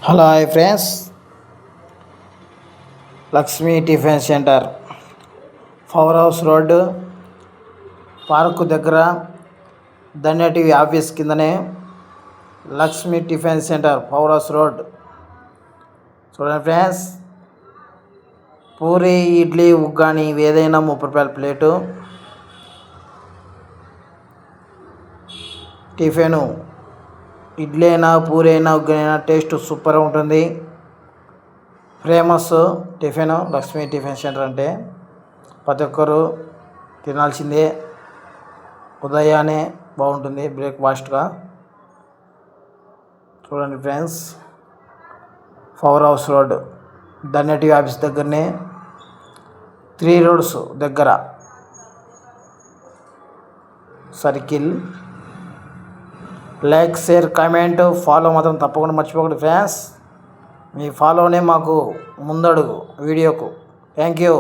Hello hi friends, Lakshmi tiffin centre, power house road, park దగ్గర, ధన్య TV office కిందనే Lakshmi tiffin centre, power house road. చూడండి friends, puri, idli, uggani ఏదైనా 30 రూపాయల plate. Tiffin idli అయినా, పూరి అయినా, ఉగ్గాని అయినా టేస్ట్ సూపర్గా ఉంటుంది. Famous tiffin Lakshmi tiffin centre అంటే ప్రతి ఒక్కరు తినాల్సిందే. ఉదయాన్నే బాగుంటుంది బ్రేక్ఫాస్ట్గా. చూడండి ఫ్రెండ్స్, పవర్ హౌస్ రోడ్, ధన్య టీవీ ఆఫీస్ దగ్గరనే, 3 రోడ్స్ దగ్గర circle. Like, share, comment, follow మాత్రం తప్పకుండా మర్చిపోకండి ఫ్రెండ్స్. మీ ఫాలోనే మాకు ముందడుగు వీడియోకు. Thank you.